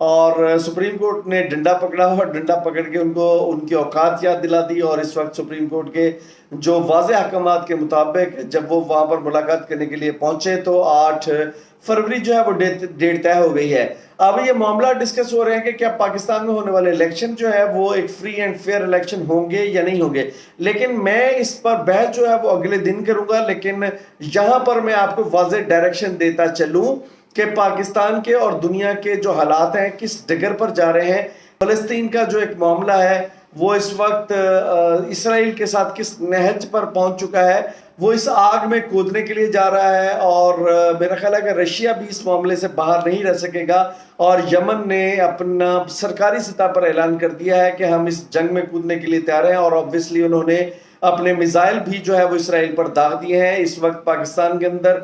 اور supreme court نے ڈنڈا پکڑا اور ڈنڈا پکڑ کے ان کو ان کی اوقات یاد دلا دی، اور اس وقت سپریم کورٹ کے جو واضح احکامات کے مطابق جب وہ وہاں پر ملاقات کرنے کے لیے پہنچے تو 8 فروری جو ہے وہ ڈیٹ طے ہو گئی ہے۔ اب یہ معاملہ ڈسکس ہو رہے ہیں کہ کیا پاکستان میں ہونے والے الیکشن جو ہے وہ ایک فری اینڈ فیئر الیکشن ہوں گے یا نہیں ہوں گے، لیکن میں اس پر بحث جو ہے وہ اگلے دن کروں گا۔ لیکن یہاں پر میں آپ کو واضح ڈائریکشن دیتا چلوں کہ پاکستان کے اور دنیا کے جو حالات ہیں کس ڈگر پر جا رہے ہیں۔ فلسطین کا جو ایک معاملہ ہے وہ اس وقت اسرائیل کے ساتھ کس نہج پر پہنچ چکا ہے، وہ اس آگ میں کودنے کے لیے جا رہا ہے، اور میرا خیال ہے کہ رشیا بھی اس معاملے سے باہر نہیں رہ سکے گا، اور یمن نے اپنا سرکاری سطح پر اعلان کر دیا ہے کہ ہم اس جنگ میں کودنے کے لیے تیار ہیں، اور آبویسلی انہوں نے اپنے میزائل بھی جو ہے وہ اسرائیل پر داغ دیے ہیں۔ اس وقت پاکستان کے اندر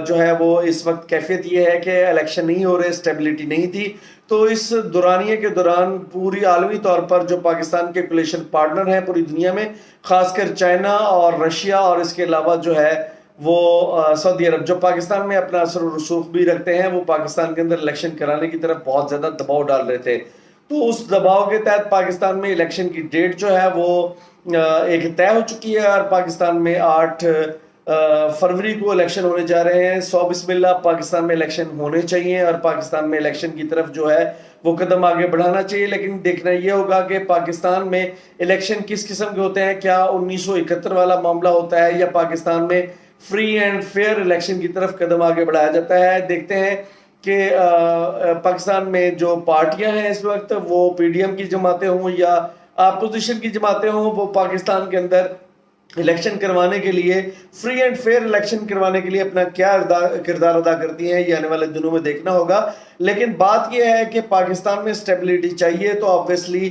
جو ہے وہ اس وقت کیفیت یہ ہے کہ الیکشن نہیں ہو رہے، اسٹیبلٹی نہیں تھی، تو اس دورانیے کے دوران پوری عالمی طور پر جو پاکستان کے کولیشن پارٹنر ہیں پوری دنیا میں، خاص کر چائنا اور رشیا اور اس کے علاوہ جو ہے وہ سعودی عرب، جو پاکستان میں اپنا اثر و رسوخ بھی رکھتے ہیں، وہ پاکستان کے اندر الیکشن کرانے کی طرف بہت زیادہ دباؤ ڈال رہے تھے۔ تو اس دباؤ کے تحت پاکستان میں الیکشن کی ڈیٹ جو ہے وہ ایک طے ہو چکی ہے، اور پاکستان میں 8 فروری کو الیکشن ہونے جا رہے ہیں۔ 100 بسم اللہ پاکستان میں الیکشن ہونے چاہیے، اور پاکستان میں الیکشن کی طرف جو ہے وہ قدم آگے بڑھانا چاہیے، لیکن دیکھنا یہ ہوگا کہ پاکستان میں الیکشن کس قسم کے ہوتے ہیں، کیا 1971 والا معاملہ ہوتا ہے یا پاکستان میں فری اینڈ فیئر الیکشن کی طرف قدم آگے بڑھایا جاتا ہے۔ دیکھتے ہیں کہ پاکستان میں جو پارٹیاں ہیں اس وقت، وہ پی ڈی ایم کی جماعتیں ہوں یا اپوزیشن کی جماعتیں ہوں، وہ پاکستان کے اندر الیکشن کروانے کے لیے، فری اینڈ فیئر الیکشن کروانے کے لیے اپنا کیا کردار ادا کرتی ہیں، یہ آنے والے دنوں میں دیکھنا ہوگا۔ لیکن بات یہ ہے کہ پاکستان میں اسٹیبلٹی چاہیے، تو آبویسلی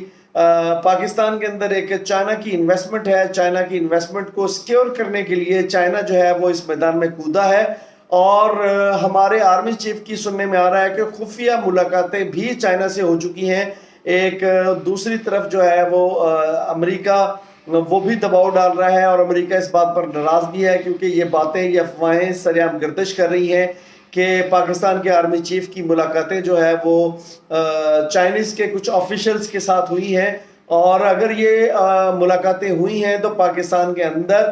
پاکستان کے اندر ایک چائنا کی انویسٹمنٹ ہے، چائنا کی انویسٹمنٹ کو سیکیور کرنے کے لیے چائنا جو ہے وہ اس میدان میں کودا ہے، اور ہمارے آرمی چیف کی سننے میں آ رہا ہے کہ خفیہ ملاقاتیں بھی چائنا سے ہو چکی ہیں۔ ایک دوسری طرف جو ہے وہ امریکہ وہ بھی دباؤ ڈال رہا ہے، اور امریکہ اس بات پر ناراض بھی ہے، کیونکہ یہ باتیں، یہ افواہیں سرعام گردش کر رہی ہیں کہ پاکستان کے آرمی چیف کی ملاقاتیں جو ہے وہ چائنیز کے کچھ آفیشلز کے ساتھ ہوئی ہیں، اور اگر یہ ملاقاتیں ہوئی ہیں تو پاکستان کے اندر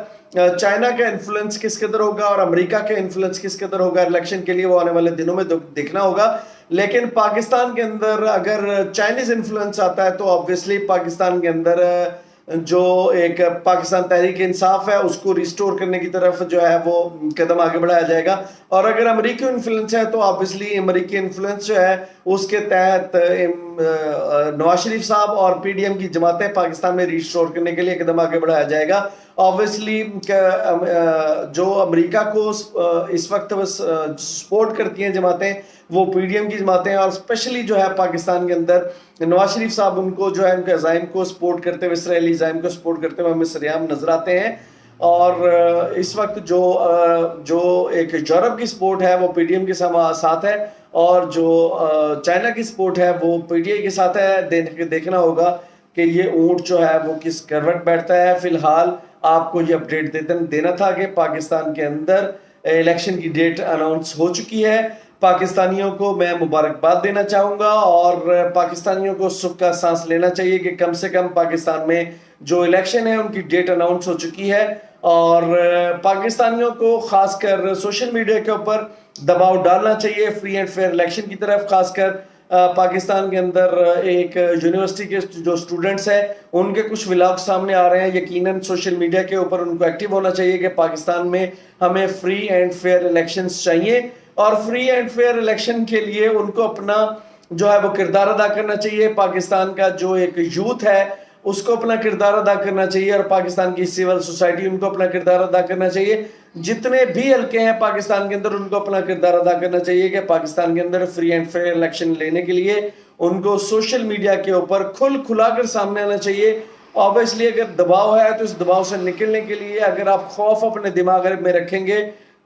چائنا کا انفلوئنس کس قدر ہوگا اور امریکہ کا انفلوئنس کس قدر ہوگا الیکشن کے لیے، وہ آنے والے دنوں میں دیکھنا ہوگا۔ لیکن پاکستان کے اندر اگر چائنیز انفلوئنس آتا ہے تو آبویسلی پاکستان کے اندر جو ایک پاکستان تحریک انصاف ہے اس کو ریسٹور کرنے کی طرف جو ہے وہ قدم آگے بڑھایا جائے گا، اور اگر امریکی انفلوئنس ہے تو آبویسلی امریکی انفلوئنس جو ہے اس کے تحت نواز شریف صاحب اور پی ڈی ایم کی جماعتیں پاکستان میں ریسٹور کرنے کے لیے قدم آگے بڑھایا جائے گا۔ آبویسلی جو امریکہ کو اس وقت سپورٹ کرتی ہیں جماعتیں، وہ پی ڈی ایم کی جماعتیں، اور اسپیشلی جو ہے پاکستان کے اندر نواز شریف صاحب ان کو جو ہے ان کے عزائم کو سپورٹ کرتے ہوئے، اسرائیلی عزائم کو سپورٹ کرتے ہوئے ہمیں سریعام نظر آتے ہیں۔ اور اس وقت جو ایک یورپ کی سپورٹ ہے وہ پی ڈی ایم کے ساتھ ہے، اور جو چائنا کی سپورٹ ہے وہ پی ٹی آئی کے ساتھ ہے۔ دیکھنا ہوگا کہ یہ اونٹ جو ہے وہ کس کروٹ بیٹھتا ہے۔ فی الحال آپ کو یہ اپڈیٹ دینا تھا کہ پاکستان کے اندر الیکشن کی ڈیٹ اناؤنس ہو چکی ہے۔ پاکستانیوں کو میں مبارکباد دینا چاہوں گا، اور پاکستانیوں کو سکھ کا سانس لینا چاہیے کہ کم سے کم پاکستان میں جو الیکشن ہے ان کی ڈیٹ اناؤنس ہو چکی ہے، اور پاکستانیوں کو خاص کر سوشل میڈیا کے اوپر دباؤ ڈالنا چاہیے فری اینڈ فیئر الیکشن کی طرف۔ خاص کر پاکستان کے اندر ایک یونیورسٹی کے جو اسٹوڈنٹس ہیں ان کے کچھ ولاگ سامنے آ رہے ہیں، یقیناً سوشل میڈیا کے اوپر ان کو ایکٹیو ہونا چاہیے کہ پاکستان میں ہمیں فری اینڈ فیئر الیکشنز چاہیے، اور فری اینڈ فیئر الیکشن کے لیے ان کو اپنا جو ہے وہ کردار ادا کرنا چاہیے۔ پاکستان کا جو ایک یوتھ ہے اس کو اپنا کردار ادا کرنا چاہیے، اور پاکستان کی سول سوسائٹی ان کو اپنا کردار ادا کرنا چاہیے۔ جتنے بھی حلقے ہیں پاکستان کے اندر ان کو اپنا کردار ادا کرنا چاہیے کہ پاکستان کے اندر فری اینڈ فیئر الیکشن لینے کے لیے ان کو سوشل میڈیا کے اوپر کھلا کر سامنے آنا چاہیے۔ آبویسلی اگر دباؤ ہے تو اس دباؤ سے نکلنے کے لیے اگر آپ خوف اپنے دماغ میں رکھیں گے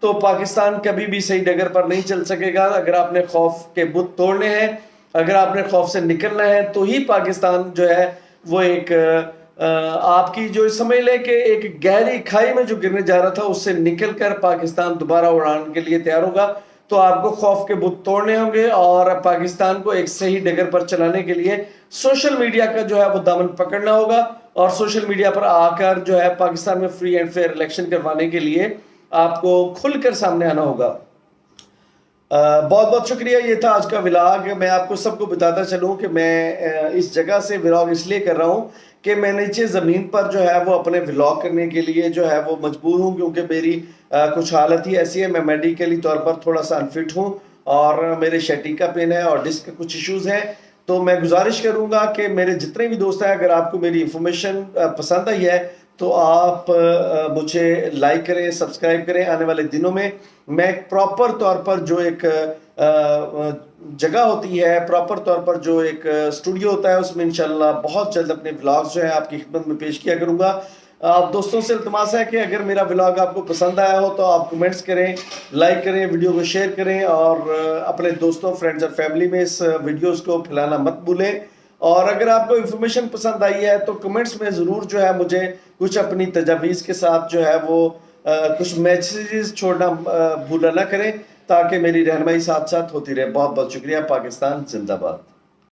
تو پاکستان کبھی بھی صحیح ڈگر پر نہیں چل سکے گا۔ اگر آپ نے خوف کے بت توڑنے ہیں، اگر آپ نے خوف سے نکلنا ہے، تو ہی پاکستان جو ہے وہ ایک آپ کی جو سمجھ لیں کہ ایک گہری کھائی میں جو گرنے جا رہا تھا اس سے نکل کر پاکستان دوبارہ اڑان کے لیے تیار ہوگا۔ تو آپ کو خوف کے بت توڑنے ہوں گے اور پاکستان کو ایک صحیح ڈگر پر چلانے کے لیے سوشل میڈیا کا جو ہے وہ دامن پکڑنا ہوگا اور سوشل میڈیا پر آ کر جو ہے پاکستان میں فری اینڈ فیئر الیکشن کروانے کے لیے آپ کو کھل کر سامنے آنا ہوگا۔ بہت بہت شکریہ، یہ تھا آج کا ولاگ۔ میں آپ کو سب کو بتاتا چلوں کہ میں اس جگہ سے ولاگ اس لیے کر رہا ہوں کہ میں نیچے زمین پر جو ہے وہ اپنے ولاگ کرنے کے لیے جو ہے وہ مجبور ہوں، کیونکہ میری کچھ حالت ہی ایسی ہے، میں میڈیکلی طور پر تھوڑا سا انفٹ ہوں اور میرے شیٹنگ پین ہے اور ڈسک کے کچھ ایشوز ہیں۔ تو میں گزارش کروں گا کہ میرے جتنے بھی دوست ہیں، اگر آپ کو میری انفارمیشن پسند آئی ہے تو آپ مجھے لائک کریں، سبسکرائب کریں۔ آنے والے دنوں میں میں ایک پراپر طور پر جو ایک جگہ ہوتی ہے، پراپر طور پر جو ایک اسٹوڈیو ہوتا ہے، اس میں انشاءاللہ بہت جلد اپنے ولاگز جو ہیں آپ کی خدمت میں پیش کیا کروں گا۔ آپ دوستوں سے التماس ہے کہ اگر میرا ولاگ آپ کو پسند آیا ہو تو آپ کمنٹس کریں، لائک کریں، ویڈیو کو شیئر کریں اور اپنے دوستوں، فرینڈز اور فیملی میں اس ویڈیوز کو پھیلانا مت بھولیں۔ اور اگر آپ کو انفارمیشن پسند آئی ہے تو کمنٹس میں ضرور جو ہے مجھے کچھ اپنی تجاویز کے ساتھ جو ہے وہ کچھ میسیجز چھوڑنا بھولا نہ کریں، تاکہ میری رہنمائی ساتھ ساتھ ہوتی رہے۔ بہت بہت شکریہ۔ پاکستان زندہ باد۔